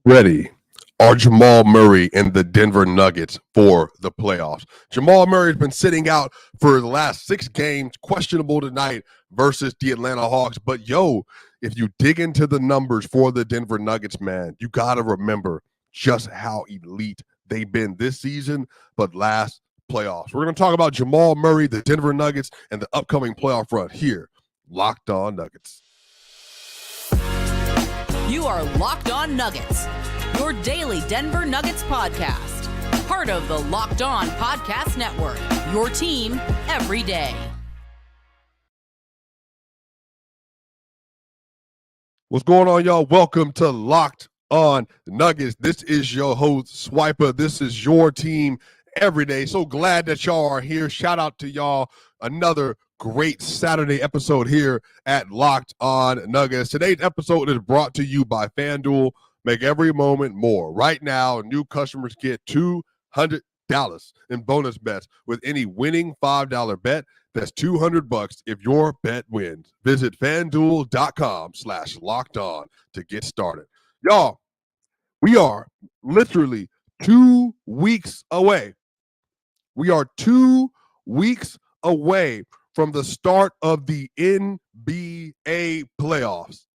Ready are Jamal Murray and the Denver Nuggets for the playoffs. Jamal Murray has been sitting out for the last 6 games, questionable tonight versus the Atlanta Hawks. But if you dig into the numbers for the Denver Nuggets, man, you got to remember just how elite they've been this season, but last playoffs. We're going to talk about Jamal Murray, the Denver Nuggets, and the upcoming playoff run here. Locked On Nuggets. You are Locked On Nuggets, your daily Denver Nuggets podcast. Part of the Locked On Podcast Network, your team every day. What's going on, y'all? Welcome to Locked On Nuggets. This is your host, Swiper. This is your team every day. So glad that y'all are here. Shout out to y'all. Another great Saturday episode here at Locked On Nuggets. Today's episode is brought to you by FanDuel. Make every moment more. Right now, new customers get $200 in bonus bets with any winning $5 bet. That's $200 if your bet wins. Visit FanDuel.com/lockedon to get started. Y'all, we are literally 2 weeks away. We are 2 weeks away from the start of the NBA playoffs.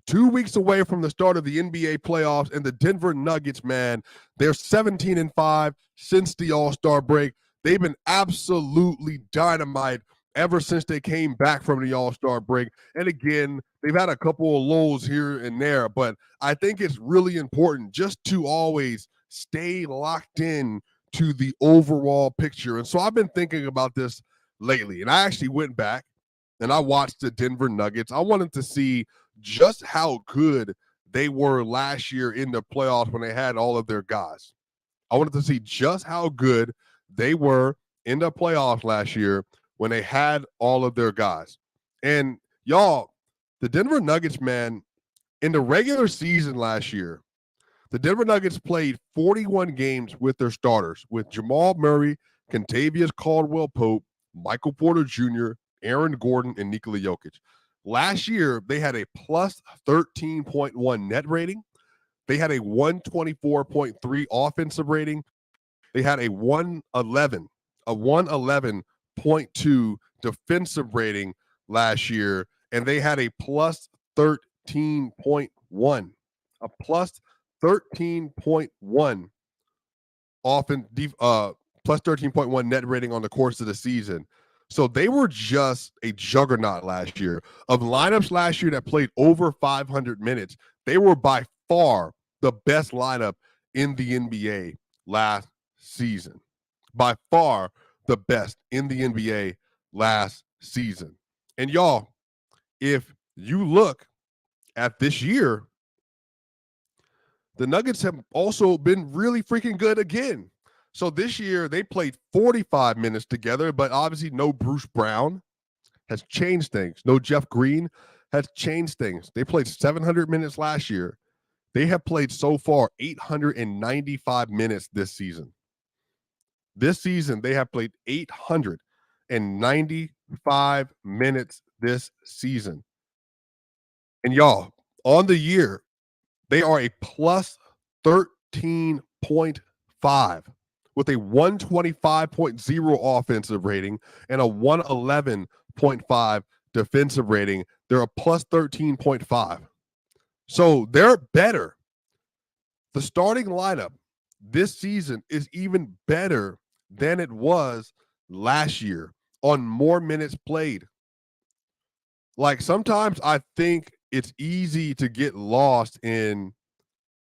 2 weeks away from the start of the NBA playoffs, and the Denver Nuggets, man, they're 17-5 since the All-Star break. They've been absolutely dynamite ever since they came back from the All-Star break. And again, they've had a couple of lows here and there, but I think it's really important just to always stay locked in to the overall picture. And so I've been thinking about this lately, and I actually went back and I watched the Denver Nuggets. I wanted to see just how good they were last year in the playoffs when they had all of their guys. I wanted to see just how good they were in the playoffs last year when they had all of their guys. And y'all, the Denver Nuggets, man, in the regular season last year, the Denver Nuggets played 41 games with their starters, with Jamal Murray, Kentavious Caldwell-Pope, Michael Porter Jr., Aaron Gordon, and Nikola Jokic. Last year, they had a plus 13.1 net rating. They had a 124.3 offensive rating. They had a 111.2 defensive rating last year, and they had a plus 13.1. A plus 13.1 plus 13.1 net rating on the course of the season. So they were just a juggernaut last year. Of lineups last year that played over 500 minutes, they were by far the best lineup in the NBA last season. By far the best in the NBA last season. And y'all, if you look at this year, the Nuggets have also been really freaking good again. So this year, they played 45 minutes together, but obviously no Bruce Brown has changed things. No Jeff Green has changed things. They played 700 minutes last year. They have played so far 895 minutes this season. This season, they have played 895 minutes this season. And y'all, on the year, they are a plus 13.5 with a 125.0 offensive rating and a 111.5 defensive rating. They're a plus 13.5. So they're better. The starting lineup this season is even better than it was last year on more minutes played. Like, sometimes I think it's easy to get lost in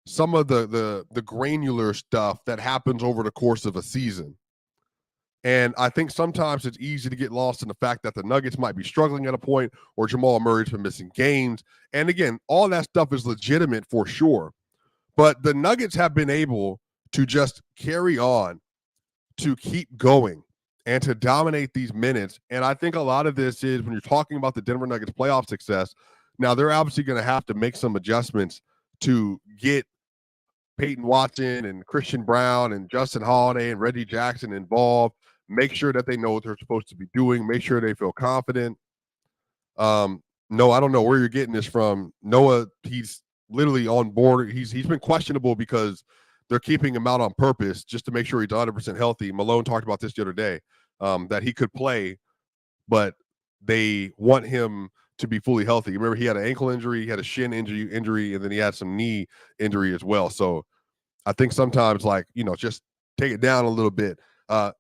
some of the granular stuff that happens over the course of a season. And I think sometimes it's easy to get lost in the fact that the Nuggets might be struggling at a point, or Jamal Murray's been missing games. And again, all that stuff is legitimate for sure. But the Nuggets have been able to just carry on, to keep going, and to dominate these minutes. And I think a lot of this is when you're talking about the Denver Nuggets playoff success. Now, they're obviously going to have to make some adjustments to get Peyton Watson and Christian Brown and Justin Holiday and Reggie Jackson involved. Make sure that they know what they're supposed to be doing. Make sure they feel confident. No, I don't know where you're getting this from. Noah, he's literally on board. He's been questionable because they're keeping him out on purpose just to make sure he's 100% healthy. Malone talked about this the other day, that he could play, but they want him to be fully healthy. Remember, he had an ankle injury, he had a shin injury, and then he had some knee injury as well. So I think sometimes, like, just take it down a little bit.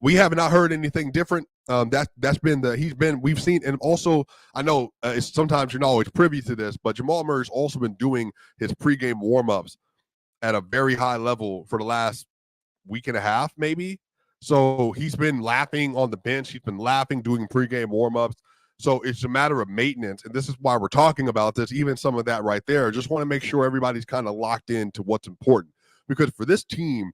We have not heard anything different. That's been we've seen, and also I know it's sometimes you're not always privy to this, but Jamal Murray's also been doing his pregame warmups at a very high level for the last week and a half, maybe. So he's been laughing on the bench. He's been laughing, doing pregame warmups. So it's a matter of maintenance. And this is why we're talking about this, even some of that right there. Just want to make sure everybody's kind of locked into what's important. Because for this team,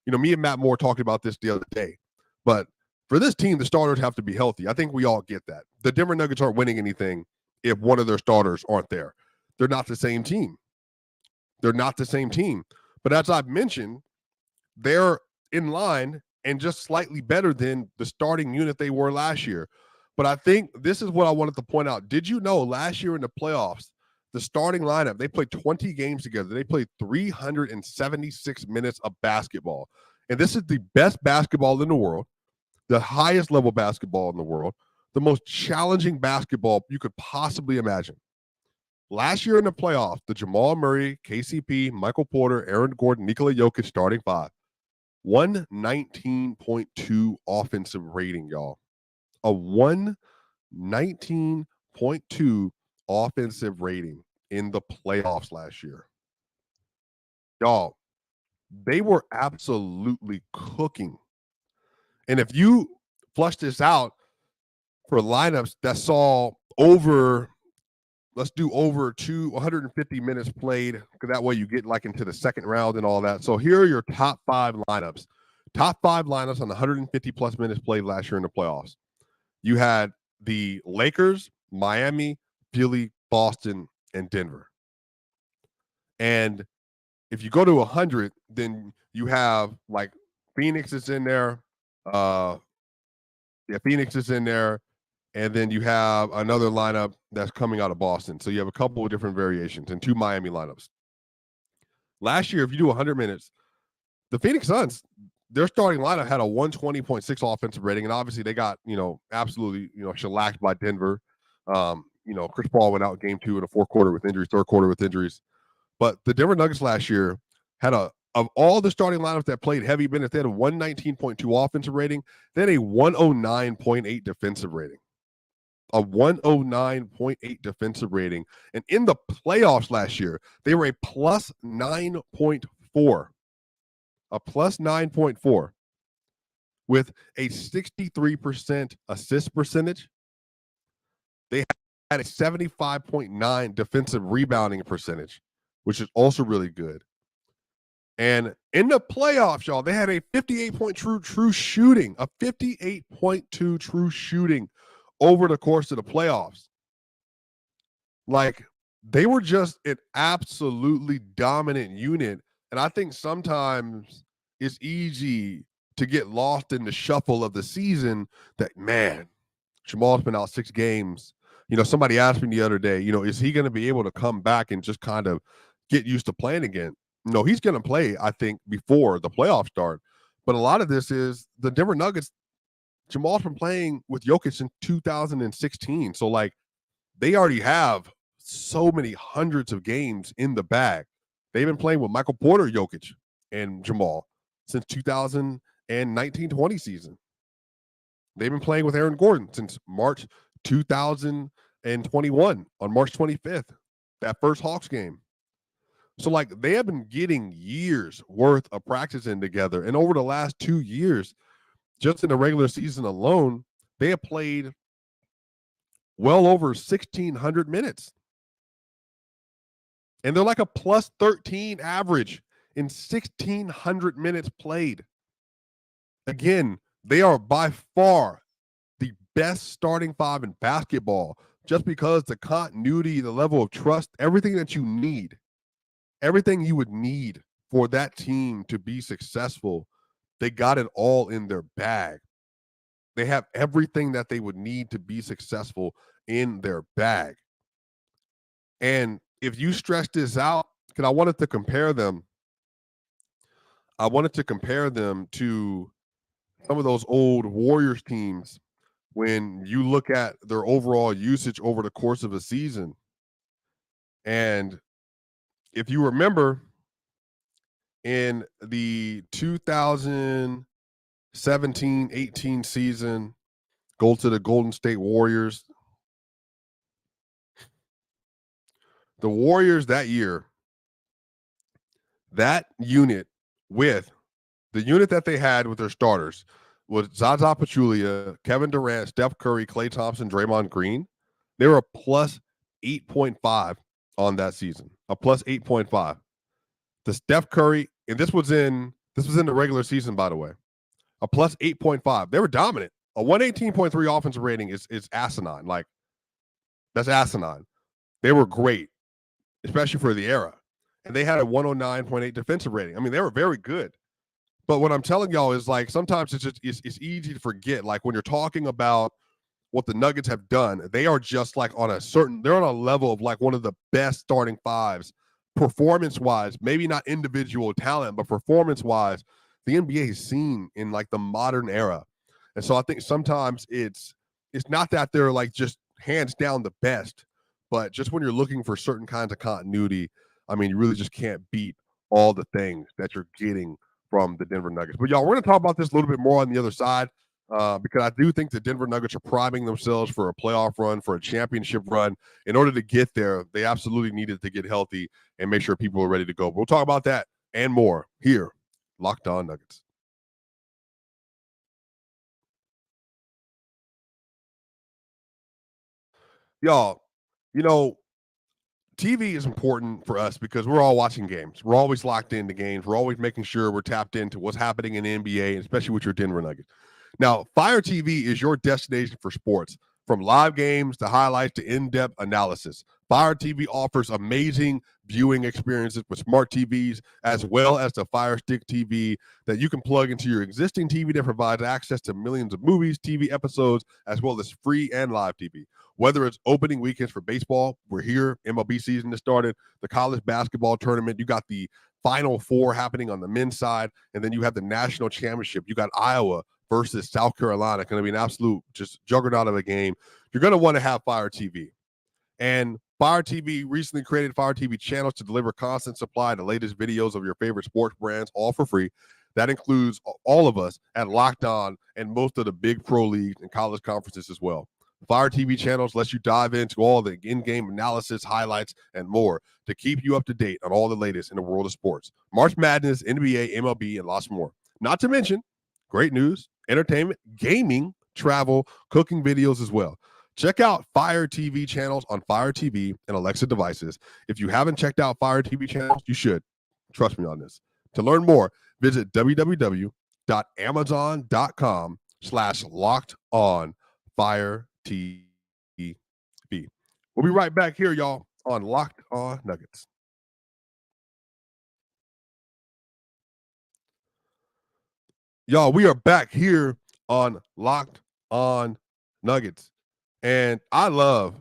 me and Matt Moore talked about this the other day, but for this team, the starters have to be healthy. I think we all get that. The Denver Nuggets aren't winning anything if one of their starters aren't there. They're not the same team. They're not the same team. But as I've mentioned, they're in line and just slightly better than the starting unit they were last year. But I think this is what I wanted to point out. Did you know last year in the playoffs, the starting lineup, they played 20 games together. They played 376 minutes of basketball. And this is the best basketball in the world, the highest level basketball in the world, the most challenging basketball you could possibly imagine. Last year in the playoffs, the Jamal Murray, KCP, Michael Porter, Aaron Gordon, Nikola Jokic starting five, 119.2 offensive rating, y'all. A 119.2 offensive rating in the playoffs last year. Y'all, they were absolutely cooking. And if you flush this out for lineups that saw over 150 minutes played, because that way you get like into the second round and all that. So here are your top five lineups. Top five lineups on the 150 plus minutes played last year in the playoffs. You had the Lakers, Miami, Philly, Boston, and Denver. And if you go to 100, then you have like Phoenix is in there. Phoenix is in there. And then you have another lineup that's coming out of Boston. So you have a couple of different variations and two Miami lineups. Last year, if you do 100 minutes, the Phoenix Suns, their starting lineup had a 120.6 offensive rating. And obviously they got, absolutely, shellacked by Denver. Chris Paul went out game 2 in the fourth quarter with injuries, third quarter with injuries. But the Denver Nuggets last year had of all the starting lineups that played heavy minutes, they had a 119.2 offensive rating. They had a 109.8 defensive rating. A 109.8 defensive rating. And in the playoffs last year, they were a plus 9.4. A plus 9.4 with a 63% assist percentage. They had a 75.9 defensive rebounding percentage, which is also really good. And in the playoffs, y'all, they had a 58.2 true shooting, a 58.2 true shooting over the course of the playoffs. Like, they were just an absolutely dominant unit. And I think sometimes it's easy to get lost in the shuffle of the season that, man, Jamal's been out 6 games. Somebody asked me the other day, is he going to be able to come back and just kind of get used to playing again? No, he's going to play, I think, before the playoffs start. But a lot of this is the Denver Nuggets. Jamal's been playing with Jokic since 2016. So, like, they already have so many hundreds of games in the bag. They've been playing with Michael Porter, Jokic, and Jamal since 2019-20 season. They've been playing with Aaron Gordon since March 2021 on March 25th, that first Hawks game. So, like, they have been getting years worth of practicing together. And over the last 2 years, just in the regular season alone, they have played well over 1,600 minutes. And they're like a plus 13 average in 1,600 minutes played. Again, they are by far the best starting five in basketball, just because the continuity, the level of trust, everything that you need, everything you would need for that team to be successful, they got it all in their bag. They have everything that they would need to be successful in their bag. And if you stretch this out, because I wanted to compare them. I wanted to compare them to some of those old Warriors teams when you look at their overall usage over the course of a season. And if you remember in the 2017-18 season, go to the Golden State Warriors. The Warriors that year, that unit with the unit that they had with their starters was Zaza Pachulia, Kevin Durant, Steph Curry, Klay Thompson, Draymond Green. They were a plus 8.5 on that season, a plus 8.5. The Steph Curry, and this was in the regular season, by the way, a plus 8.5. They were dominant. A 118.3 offensive rating is asinine. Like, that's asinine. They were great, especially for the era. And they had a 109.8 defensive rating. I mean, they were very good. But what I'm telling y'all is, like, sometimes it's easy to forget. Like, when you're talking about what the Nuggets have done, they are just like they're on a level of like one of the best starting fives performance-wise, maybe not individual talent, but performance-wise, the NBA has seen in like the modern era. And so I think sometimes it's not that they're like just hands down the best, but just when you're looking for certain kinds of continuity, I mean, you really just can't beat all the things that you're getting from the Denver Nuggets. But y'all, we're going to talk about this a little bit more on the other side because I do think the Denver Nuggets are priming themselves for a playoff run, for a championship run. In order to get there, they absolutely needed to get healthy and make sure people are ready to go. But we'll talk about that and more here, Locked On Nuggets. Y'all, you know, TV is important for us because we're all watching games. We're always locked into games. We're always making sure we're tapped into what's happening in the NBA, and especially with your Denver Nuggets. Now, Fire TV is your destination for sports, from live games to highlights to in-depth analysis. Fire TV offers amazing viewing experiences with smart TVs, as well as the Fire Stick TV that you can plug into your existing TV that provides access to millions of movies, TV episodes, as well as free and live TV. Whether it's opening weekends for baseball, we're here, MLB season has started, the college basketball tournament, you got the Final Four happening on the men's side, and then you have the national championship. You got Iowa versus South Carolina, going to be an absolute just juggernaut of a game. You're going to want to have Fire TV. And Fire TV recently created Fire TV channels to deliver constant supply of the latest videos of your favorite sports brands, all for free. That includes all of us at Locked On and most of the big pro leagues and college conferences as well. Fire TV channels lets you dive into all the in-game analysis, highlights, and more to keep you up to date on all the latest in the world of sports. March Madness, NBA, MLB, and lots more. Not to mention great news, entertainment, gaming, travel, cooking videos as well. Check out Fire TV channels on Fire TV and Alexa devices. If you haven't checked out Fire TV channels, you should. Trust me on this. To learn more, visit www.amazon.com/lockedonFireTV. We'll be right back here, y'all, on Locked On Nuggets. Y'all, we are back here on Locked On Nuggets. And I love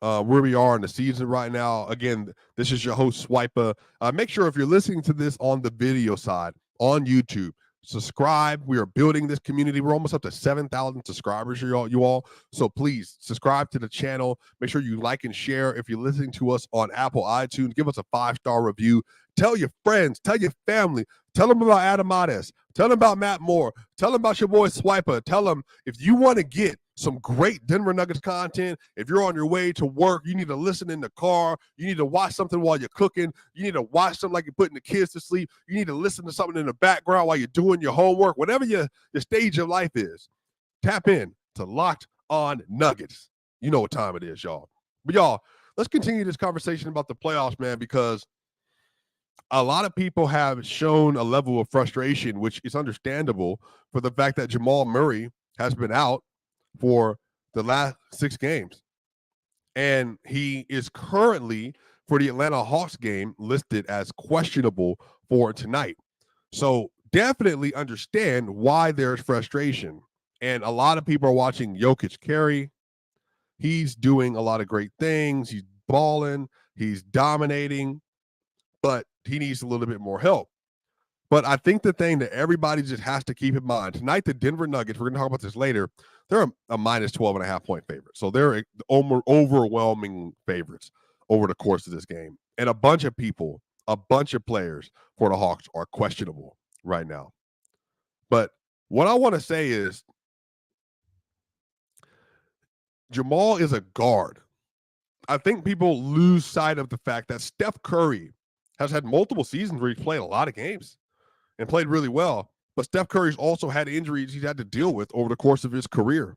where we are in the season right now. Again, this is your host, Swiper. Make sure if you're listening to this on the video side, on YouTube, subscribe. We are building this community. We're almost up to 7,000 subscribers, you all. So please subscribe to the channel. Make sure you like and share. If you're listening to us on Apple iTunes, give us a 5-star review. Tell your friends, tell your family, tell them about Adam Ades, tell them about Matt Moore, tell them about your boy Swiper. Tell them if you want to get some great Denver Nuggets content. If you're on your way to work, you need to listen in the car. You need to watch something while you're cooking. You need to watch something like you're putting the kids to sleep. You need to listen to something in the background while you're doing your homework. Whatever your stage of life is, tap in to Locked On Nuggets. You know what time it is, y'all. But y'all, let's continue this conversation about the playoffs, man, because a lot of people have shown a level of frustration, which is understandable for the fact that Jamal Murray has been out for the last 6 games. And he is currently, for the Atlanta Hawks game, listed as questionable for tonight. So definitely understand why there's frustration. And a lot of people are watching Jokic carry. He's doing a lot of great things. He's balling. He's dominating. but he needs a little bit more help. But I think the thing that everybody just has to keep in mind tonight, the Denver Nuggets, we're going to talk about this later, they're a minus 12.5 point favorite. So they're overwhelming favorites over the course of this game. And a bunch of people, a bunch of players for the Hawks are questionable right now. But what I want to say is Jamal is a guard. I think people lose sight of the fact that Steph Curry has had multiple seasons where he's played a lot of games and played really well. But Steph Curry's also had injuries he's had to deal with over the course of his career.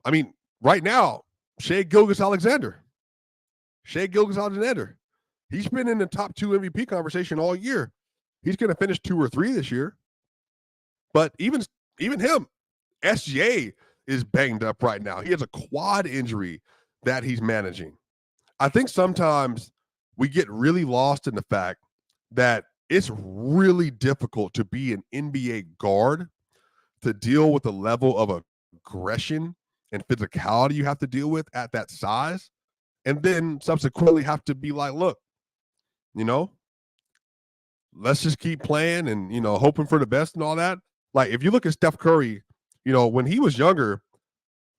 I mean, right now, Shai Gilgeous-Alexander. He's been in the top 2 MVP conversation all year. He's going to finish 2 or 3 this year. But even him, SGA is banged up right now. He has a quad injury that he's managing. I think sometimes we get really lost in the fact that it's really difficult to be an NBA guard, to deal with the level of aggression and physicality you have to deal with at that size, and then subsequently have to be like, look, let's just keep playing and, hoping for the best and all that. Like, if you look at Steph Curry, when he was younger,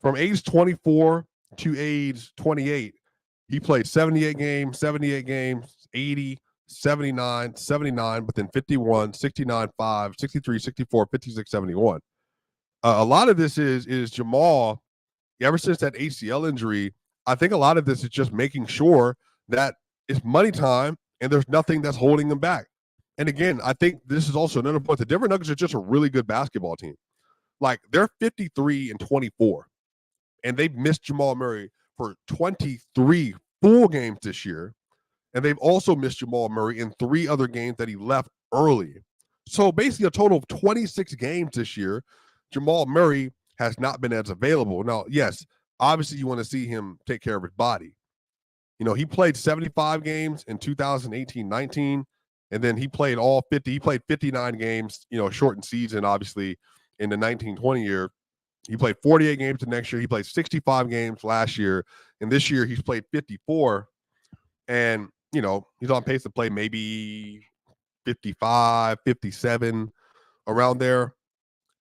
from age 24 to age 28, he played 78 games, 80, 79, but then 51, 69, 5, 63, 64, 56, 71. A lot of this is Jamal, ever since that ACL injury, I think a lot of this is just making sure that it's money time and there's nothing that's holding him back. And again, I think this is also another point. The Denver Nuggets are just a really good basketball team. Like, they're 53-24, and they've missed Jamal Murray for 23 full games this year. And they've also missed Jamal Murray in 3 other games that he left early. So basically a total of 26 games this year, Jamal Murray has not been as available. Now, yes, obviously you want to see him take care of his body. He played 75 games in 2018-19, and then he played all 50. He played 59 games, shortened season, obviously, in the 19-20 year. He played 48 games the next year. He played 65 games last year. And this year he's played 54. And, he's on pace to play maybe 55, 57, around there.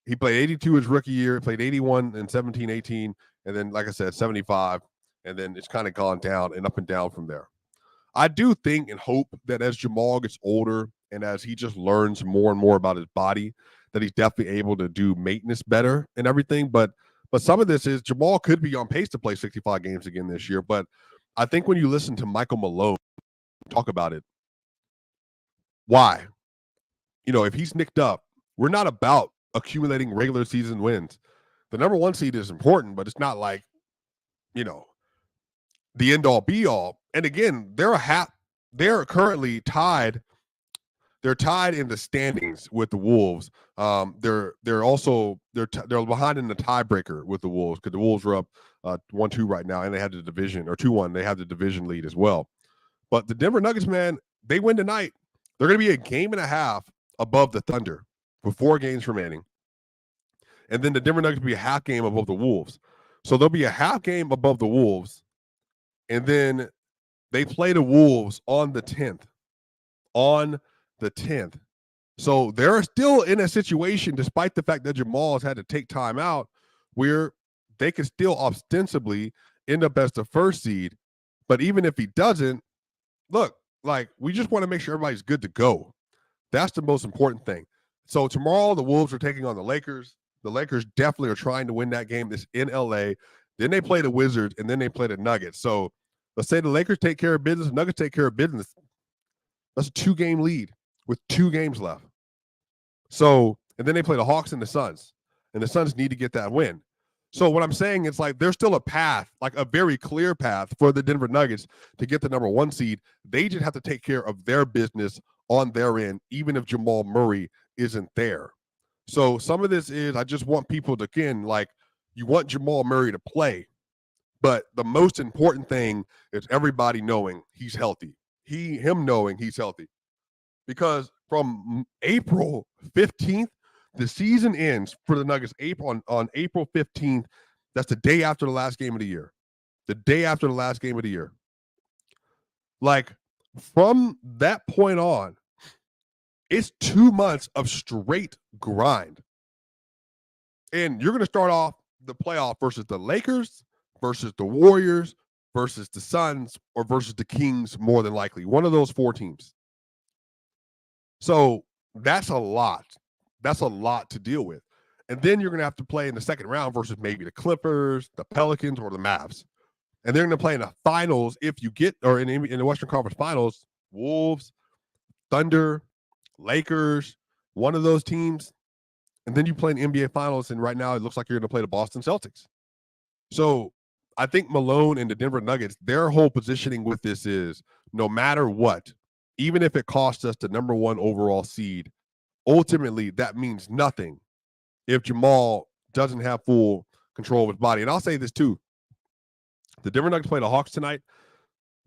He played 82 his rookie year, played 81 in 17-18, and then, like I said, 75. And then it's kind of gone down and up and down from there. I do think and hope that as Jamal gets older and as he just learns more and more about his body, that he's definitely able to do maintenance better and everything. But some of this is Jamal could be on pace to play 65 games again this year. But I think when you listen to Michael Malone talk about it, why? If he's nicked up, we're not about accumulating regular season wins. The number 1 seed is important, but it's not like, the end all be all. And again, they're currently tied. They're tied in the standings with the Wolves. They're behind in the tiebreaker with the Wolves, because the Wolves are up 1-2 right now, and they had the division, or 2-1. They have the division lead as well. But the Denver Nuggets, man, they win tonight. They're going to be a game and a half above the Thunder with 4 games remaining. And then the Denver Nuggets will be a half game above the Wolves. So they'll be a half game above the Wolves. And then they play the Wolves on the 10th. So they're still in a situation, despite the fact that Jamal has had to take time out, where they could still ostensibly end up as the 1st seed. But even if he doesn't, look, like, we just want to make sure everybody's good to go. That's the most important thing. So tomorrow the Wolves are taking on the Lakers. The Lakers definitely are trying to win that game. This in LA. Then they play the Wizards, and then they play the Nuggets. So let's say the Lakers take care of business, the Nuggets take care of business. That's a 2-game lead with 2 games left. So, and then they play the Hawks and the Suns, and the Suns need to get that win. So what I'm saying is, like, there's still a path, like a very clear path for the Denver Nuggets to get the number 1 seed. They just have to take care of their business on their end, even if Jamal Murray isn't there. So some of this is, I just want people to, again, like, you want Jamal Murray to play, but the most important thing is everybody knowing he's healthy. Him knowing he's healthy. Because from April 15th, the season ends for the Nuggets on April 15th. That's the day after the last game of the year. Like, From that point on, it's 2 months of straight grind. And you're going to start off the playoff versus the Lakers, versus the Warriors, versus the Suns, or versus the Kings, more than likely. One of those 4 teams. So that's a lot. That's a lot to deal with. And then you're going to have to play in the second round versus maybe the Clippers, the Pelicans, or the Mavs. And they're going to play in the finals if you get, or in the Western Conference Finals, Wolves, Thunder, Lakers, one of those teams. And then you play in the NBA Finals, and right now it looks like you're going to play the Boston Celtics. So I think Malone and the Denver Nuggets, their whole positioning with this is no matter what, even if it costs us the number 1 overall seed, ultimately that means nothing if Jamal doesn't have full control of his body. And I'll say this too. The Denver Nuggets play the Hawks tonight.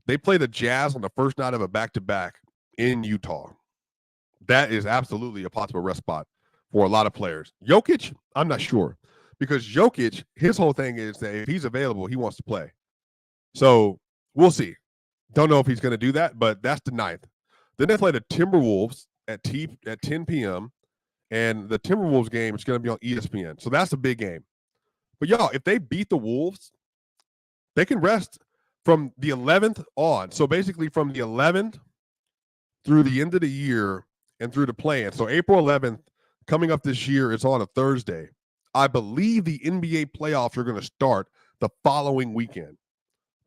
They play the Jazz on the first night of a back-to-back in Utah. That is absolutely a possible rest spot for a lot of players. Jokic, I'm not sure. Because Jokic, his whole thing is that if he's available, he wants to play. So we'll see. Don't know if he's going to do that, but that's the 9th. Then they play the Timberwolves at 10 p.m., and the Timberwolves game is going to be on ESPN. So that's a big game. But, y'all, if they beat the Wolves, they can rest from the 11th on. So basically from the 11th through the end of the year and through the play-in. So April 11th, coming up this year, is on a Thursday. I believe the NBA playoffs are going to start the following weekend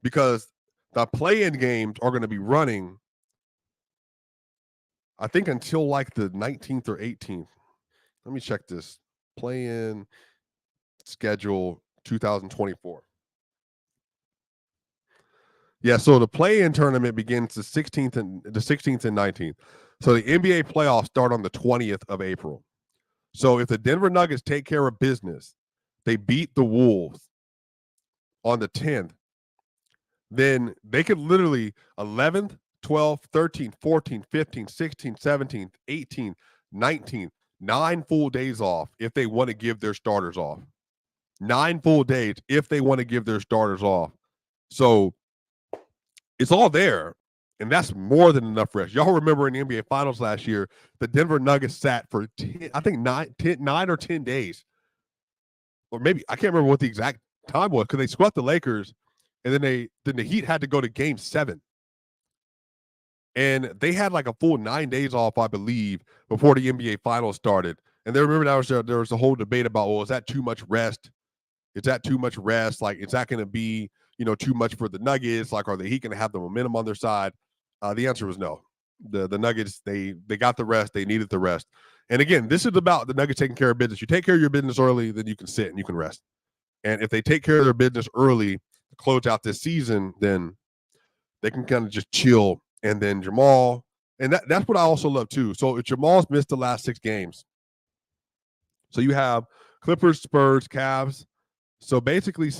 because the play-in games are going to be running, I think, until like the 19th or 18th. Let me check this. Play-in schedule 2024. Yeah, so the play-in tournament begins the 16th and 19th. So the NBA playoffs start on the 20th of April. So if the Denver Nuggets take care of business, they beat the Wolves on the 10th, then they could literally 11th, 12th, 13th, 14th, 15th, 16th, 17th, 18th, 19th, 9 full days off if they want to give their starters off. 9 full days if they want to give their starters off. So it's all there, and that's more than enough rest. Y'all remember in the NBA Finals last year, the Denver Nuggets sat for 9 or 10 days. Or maybe, I can't remember what the exact time was because they swept the Lakers, and then the Heat had to go to Game 7. And they had like a full 9 days off, I believe, before the NBA Finals started. And they remember there was a whole debate about, well, is that too much rest? Is that too much rest? Like, is that going to be, too much for the Nuggets? Like, are the Heat going to have the momentum on their side? The answer was no. The Nuggets, they got the rest. They needed the rest. And again, this is about the Nuggets taking care of business. You take care of your business early, then you can sit and you can rest. And if they take care of their business early to close out this season, then they can kind of just chill. And then Jamal, and that's what I also love too. So if Jamal's missed the last 6 games, so you have Clippers, Spurs, Cavs. So basically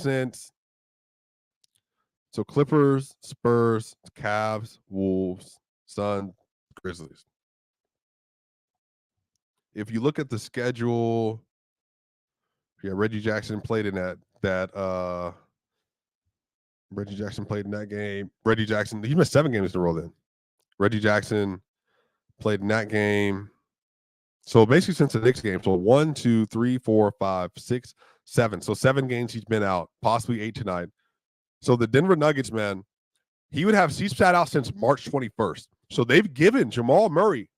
Clippers, Spurs, Cavs, Wolves, Suns, Grizzlies. If you look at the schedule, Reggie Jackson played in that Reggie Jackson played in that game. Reggie Jackson, he missed 7 games in a row then. Reggie Jackson played in that game. So basically since the Knicks game, so 1, 2, 3, 4, 5, 6, 7. So 7 games he's been out, possibly 8 tonight. So the Denver Nuggets, man, he's sat out since March 21st. So they've given Jamal Murray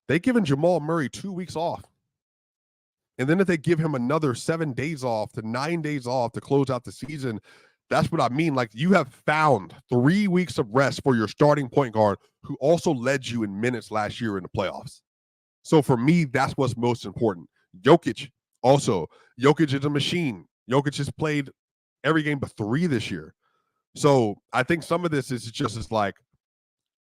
2 weeks off. And then if they give him another 7 days off to 9 days off to close out the season, that's what I mean. Like, you have found 3 weeks of rest for your starting point guard who also led you in minutes last year in the playoffs. So for me, that's what's most important. Jokic is a machine. Jokic has played every game but 3 this year. So I think some of this is just like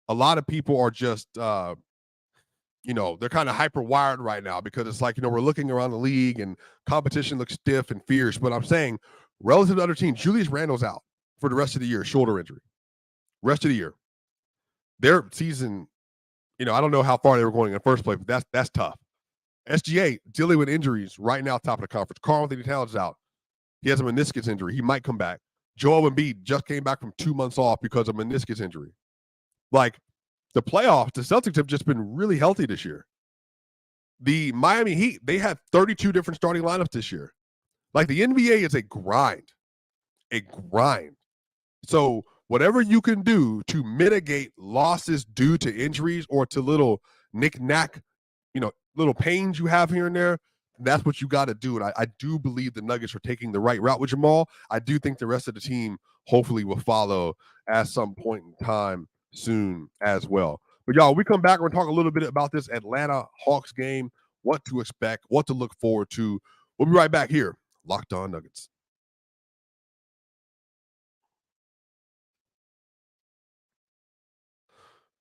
a lot of people are just they're kind of hyper wired right now because it's like, we're looking around the league and competition looks stiff and fierce. But I'm saying relative to other teams, Julius Randle's out for the rest of the year, shoulder injury. Rest of the year. Their season, I don't know how far they were going in the first place, but that's tough. SGA dealing with injuries right now, top of the conference. Karl-Anthony Towns is out. He has a meniscus injury. He might come back. Joel Embiid just came back from 2 months off because of meniscus injury. Like the playoffs, the Celtics have just been really healthy this year. The Miami Heat, they had 32 different starting lineups this year. Like the NBA is a grind. So whatever you can do to mitigate losses due to injuries or to little knick-knack, little pains you have here and there, that's what you got to do. And I do believe the Nuggets are taking the right route with Jamal. I do think the rest of the team hopefully will follow at some point in time soon as well. But y'all, we come back, we're going to talk a little bit about this Atlanta Hawks game, what to expect, what to look forward to. We'll be right back here, Locked On Nuggets.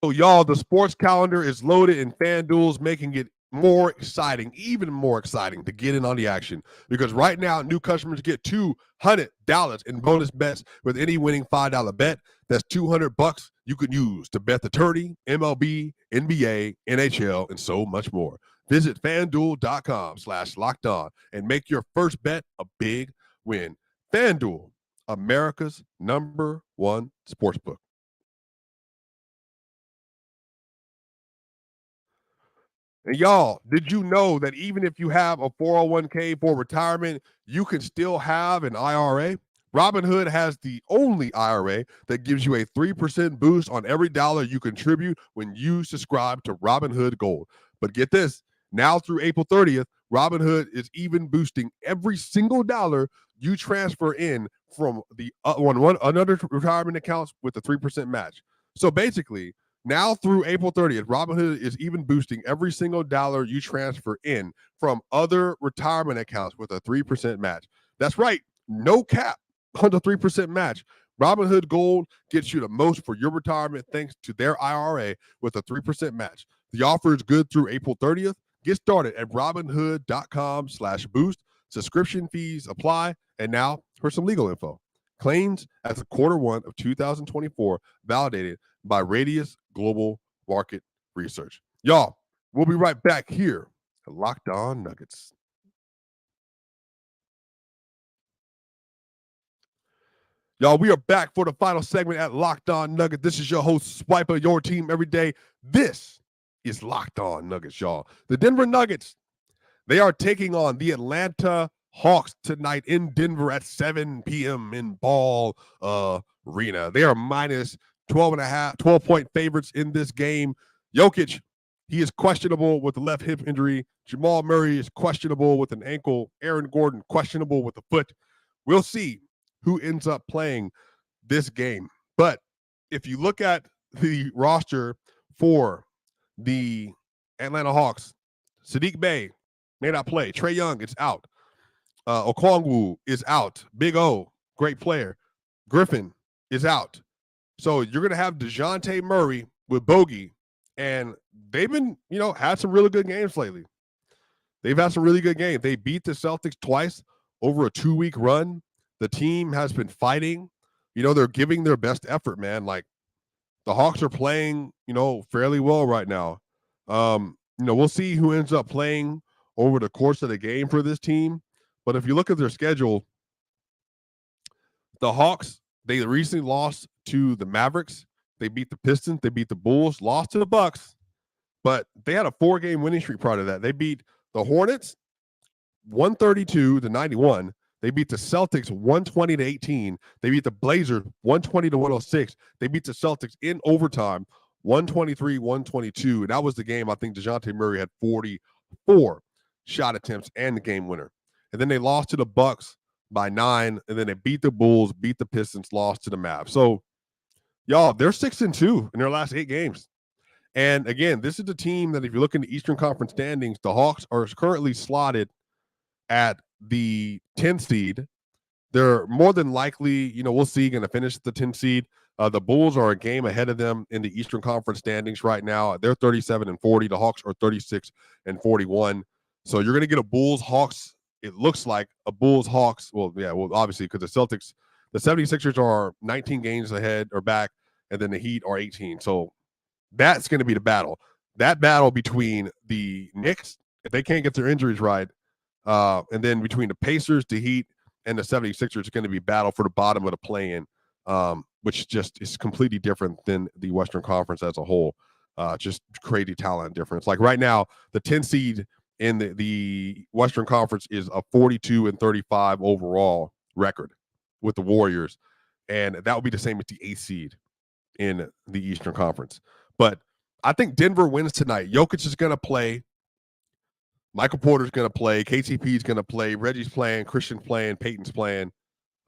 So, y'all, the sports calendar is loaded and FanDuel's making it more exciting, even more exciting to get in on the action. Because right now, new customers get $200 in bonus bets with any winning $5 bet. That's $200 you can use to bet the tourney, MLB, NBA, NHL, and so much more. Visit FanDuel.com/lockedon and make your first bet a big win. FanDuel, America's #1 sportsbook. And y'all, did you know that even if you have a 401k for retirement, you can still have an IRA? Robinhood has the only IRA that gives you a 3% boost on every dollar you contribute when you subscribe to Robinhood Gold. But get this, now through April 30th, Robinhood is even boosting every single dollar you transfer in from the another retirement accounts with a 3% match. So basically, now through April 30th, Robinhood is even boosting every single dollar you transfer in from other retirement accounts with a 3% match. That's right, no cap on the 3% match. Robinhood Gold gets you the most for your retirement thanks to their IRA with a 3% match. The offer is good through April 30th. Get started at Robinhood.com/boost. Subscription fees apply. And now for some legal info. Claims as of Q1 of 2024 validated by Radius Global Market Research. Y'all, we'll be right back here at Locked On Nuggets. Y'all, we are back for the final segment at Locked On Nuggets. This is your host, Swiper, your team every day. This is Locked On Nuggets, y'all. The Denver Nuggets, they are taking on the Atlanta Hawks tonight in Denver at 7 p.m. in Ball Arena. They are minus 12.5 favorites in this game. Jokic, he is questionable with the left hip injury. Jamal Murray is questionable with an ankle. Aaron Gordon, questionable with a foot. We'll see who ends up playing this game. But if you look at the roster for the Atlanta Hawks, Sadiq Bey may not play. Trae Young is out. Okongwu is out. Big O, great player. Griffin is out. So you're going to have DeJounte Murray with Bogey, and they've been, had some really good games lately. They've had some really good games. They beat the Celtics twice over a 2-week run. The team has been fighting. They're giving their best effort, man. Like, the Hawks are playing, fairly well right now. We'll see who ends up playing over the course of the game for this team. But if you look at their schedule, the Hawks, they recently lost to the Mavericks. They beat the Pistons. They beat the Bulls, lost to the Bucks. But they had a 4-game winning streak prior to that. They beat the Hornets 132-91. They beat the Celtics 120-18. They beat the Blazers 120-106. They beat the Celtics in overtime 123-122. And that was the game I think DeJounte Murray had 44 shot attempts and the game winner. And then they lost to the Bucks by 9, and then they beat the Bulls, beat the Pistons, lost to the Mavs. So, y'all, they're 6-2 in their last 8 games. And again, this is the team that if you look in the Eastern Conference standings, the Hawks are currently slotted at the 10th seed. They're more than likely, we'll see, going to finish the 10th seed. The Bulls are a game ahead of them in the Eastern Conference standings right now. They're 37-40. The Hawks are 36-41. So you're going to get a Bulls-Hawks. It looks like a Bulls-Hawks. Well, obviously, because the 76ers are 19 games ahead or back, and then the Heat are 18. So that's going to be the battle. That battle between the Knicks, if they can't get their injuries right, and then between the Pacers, the Heat, and the 76ers is going to be battle for the bottom of the play-in. But which just is completely different than the Western Conference as a whole. Just crazy talent difference. Like right now, the 10 seed in the Western Conference is a 42-35 overall record with the Warriors, and that would be the same as the 8th seed in the Eastern Conference. But I think Denver wins tonight. Jokic is going to play. Michael Porter's going to play. KCP's going to play. Reggie's playing. Christian's playing. Peyton's playing.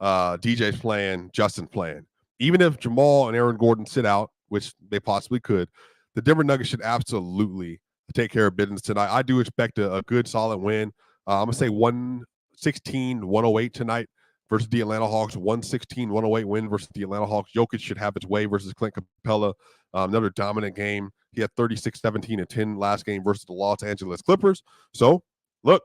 DJ's playing. Justin's playing. Even if Jamal and Aaron Gordon sit out, which they possibly could, the Denver Nuggets should absolutely take care of business tonight. I do expect a good, solid win. I'm going to say 116-108 tonight versus the Atlanta Hawks. 116-108 win versus the Atlanta Hawks. Jokic should have its way versus Clint Capella. Another dominant game. He had 36, 17, and 10 last game versus the Los Angeles Clippers. So, look,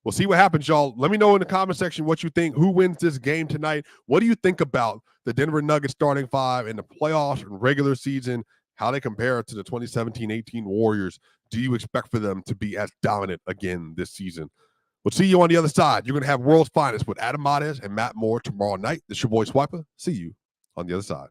we'll see what happens, y'all. Let me know in the comment section what you think. Who wins this game tonight? What do you think about the Denver Nuggets starting five in the playoffs and regular season? How they compare to the 2017-18 Warriors? Do you expect for them to be as dominant again this season? We'll see you on the other side. You're going to have World's Finest with Adam Mares and Matt Moore tomorrow night. This is your boy Swiper. See you on the other side.